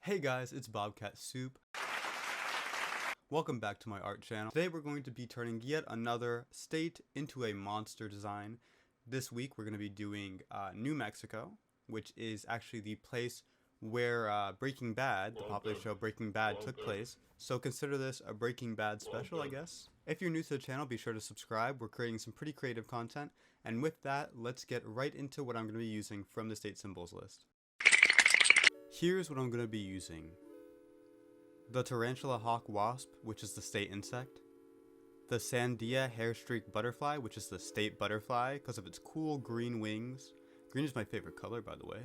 Hey guys, it's Bobcat Soup. Welcome back to my art channel. Today we're going to be turning yet another state into a monster design. This week we're going to be doing New Mexico, which is actually the place where Breaking Bad, the popular show Breaking Bad, took place. So consider this a Breaking Bad special, I guess. If you're new to the channel, be sure to subscribe. We're creating some pretty creative content. And with that, let's get right into what I'm going to be using from the state symbols list. Here's what I'm going to be using. The Tarantula Hawk Wasp, which is the state insect. The Sandia Hairstreak Butterfly, which is the state butterfly because of its cool green wings. Green is my favorite color, by the way.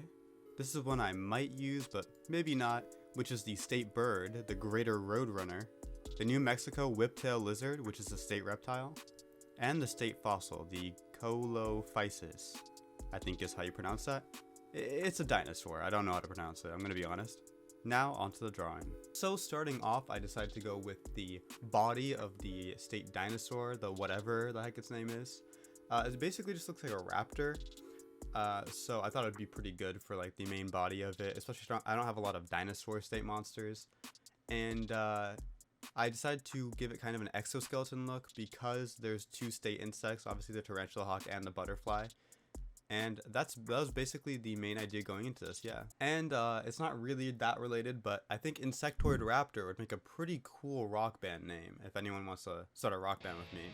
This is one I might use, but maybe not, which is the state bird, the Greater Roadrunner. The New Mexico Whiptail Lizard, which is the state reptile. And the state fossil, the Colophysis, I think is how you pronounce that. It's a dinosaur. I don't know how to pronounce it, I'm going to be honest. Now onto the drawing. So starting off, I decided to go with the body of the state dinosaur, the whatever the heck its name is. It basically just looks like a raptor. So I thought it'd be pretty good for like the main body of it, especially I don't have a lot of dinosaur state monsters. And I decided to give it kind of an exoskeleton look because there's two state insects, obviously the tarantula hawk and the butterfly. And that was basically the main idea going into this, yeah. And it's not really that related, but I think Insectoid Raptor would make a pretty cool rock band name if anyone wants to start a rock band with me.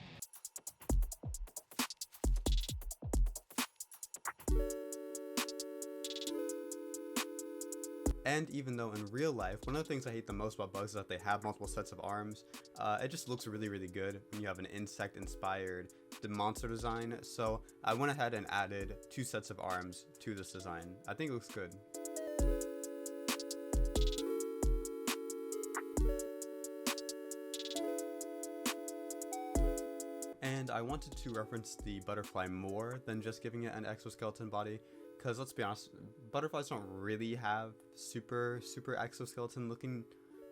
And even though in real life, one of the things I hate the most about bugs is that they have multiple sets of arms, it just looks really, really good when you have an insect-inspired monster design. So I went ahead and added 2 sets of arms to this design. I think it looks good. And I wanted to reference the butterfly more than just giving it an exoskeleton body. Because let's be honest, butterflies don't really have super exoskeleton looking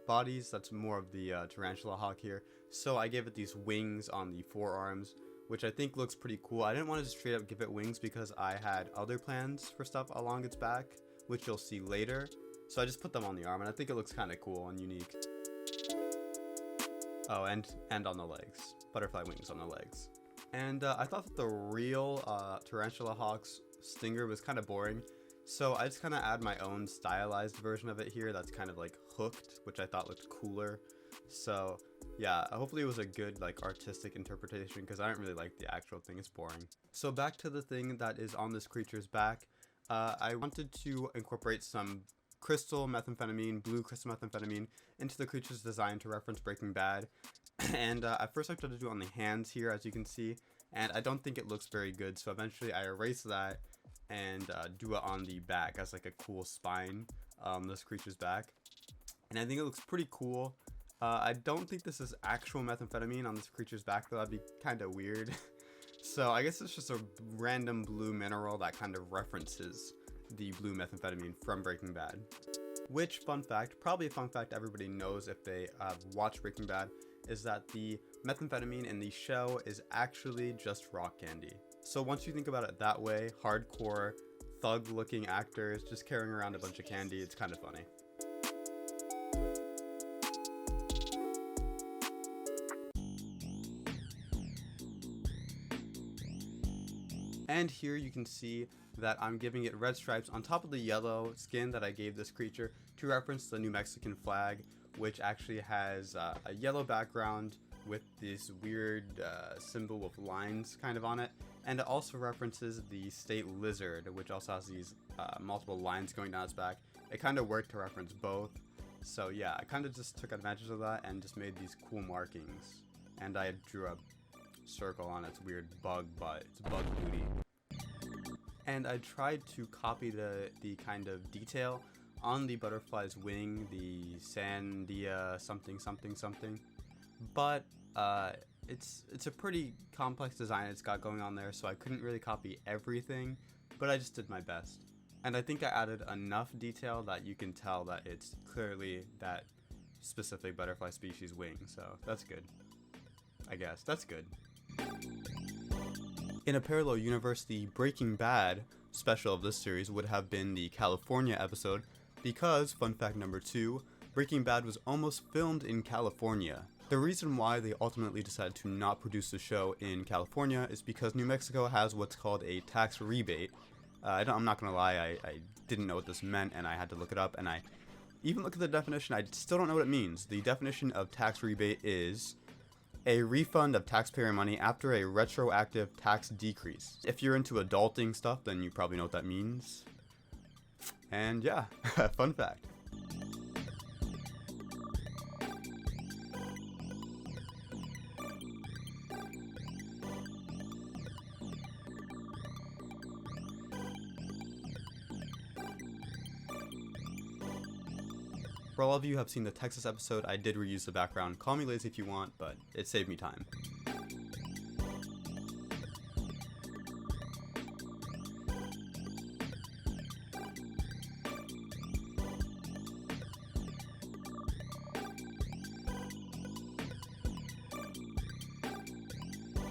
bodies. That's more of the tarantula hawk here. So I gave it these wings on the forearms, which I think looks pretty cool. I didn't want to just straight up give it wings because I had other plans for stuff along its back, which you'll see later. So I just put them on the arm, and I think it looks kind of cool and unique. Oh, and on the legs. Butterfly wings on the legs. And I thought that the real tarantula hawk's stinger was kind of boring, so I just kind of add my own stylized version of it here that's kind of like hooked, which I thought looked cooler. So yeah, hopefully it was a good like artistic interpretation because I don't really like the actual thing. It's boring. So back to the thing that is on this creature's back. I wanted to incorporate some crystal methamphetamine, blue crystal methamphetamine, into the creature's design to reference Breaking Bad. And at first I tried to do it on the hands here, as you can see, and I don't think it looks very good, so eventually I erased that and do it on the back as like a cool spine, this creature's back. And I think it looks pretty cool. I don't think this is actual methamphetamine on this creature's back, though. That'd be kind of weird. So I guess it's just a random blue mineral that kind of references the blue methamphetamine from Breaking Bad. Which, fun fact, probably a fun fact everybody knows if they watch Breaking Bad, is that the methamphetamine in the show is actually just rock candy. So once you think about it that way, hardcore, thug-looking actors just carrying around a bunch of candy, it's kind of funny. And here you can see that I'm giving it red stripes on top of the yellow skin that I gave this creature to reference the New Mexican flag, which actually has a yellow background with this weird symbol with lines kind of on it. And it also references the state lizard, which also has these multiple lines going down its back. It kind of worked to reference both. So yeah, I kind of just took advantage of that and just made these cool markings. And I drew a circle on its weird bug butt, its bug booty. And I tried to copy the kind of detail on the butterfly's wing, the Sandia something. But it's a pretty complex design it's got going on there, so I couldn't really copy everything, but I just did my best. And I think I added enough detail that you can tell that it's clearly that specific butterfly species wing, so that's good. I guess that's good. In a parallel universe, the Breaking Bad special of this series would have been the California episode, Because, fun fact number 2, Breaking Bad was almost filmed in California. The reason why they ultimately decided to not produce the show in California is because New Mexico has what's called a tax rebate. I'm not gonna lie, I didn't know what this meant, and I had to look it up, and I even look at the definition, I still don't know what it means. The definition of tax rebate is a refund of taxpayer money after a retroactive tax decrease. If you're into adulting stuff, then you probably know what that means. And yeah, fun fact. For all of you who have seen the Texas episode, I did reuse the background. Call me lazy if you want, but it saved me time.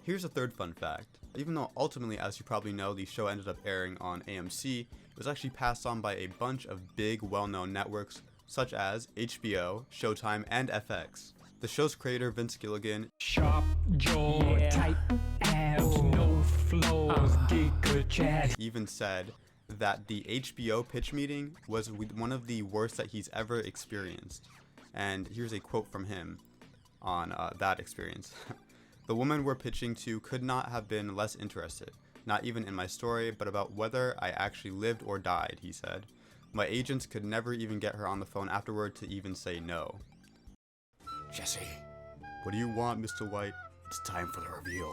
Here's a third fun fact. Even though ultimately, as you probably know, the show ended up airing on AMC, it was actually passed on by a bunch of big, well-known networks such as HBO, Showtime, and FX. The show's creator, Vince Gilligan, Sharp jaw, tight abs, no flows, good chat, even said that the HBO pitch meeting was one of the worst that he's ever experienced. And here's a quote from him on that experience. The woman we're pitching to could not have been less interested, not even in my story, but about whether I actually lived or died, he said. My agents could never even get her on the phone afterward to even say no. Jesse, What do you want, Mr. White? It's time for the reveal.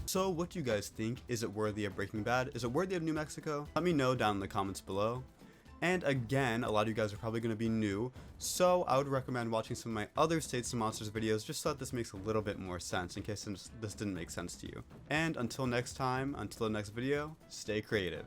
So what do you guys think? Is it worthy of Breaking Bad? Is it worthy of New Mexico? Let me know down in the comments below. And again, a lot of you guys are probably going to be new, so I would recommend watching some of my other States and Monsters videos just so that this makes a little bit more sense in case this didn't make sense to you. And until next time, until the next video, stay creative.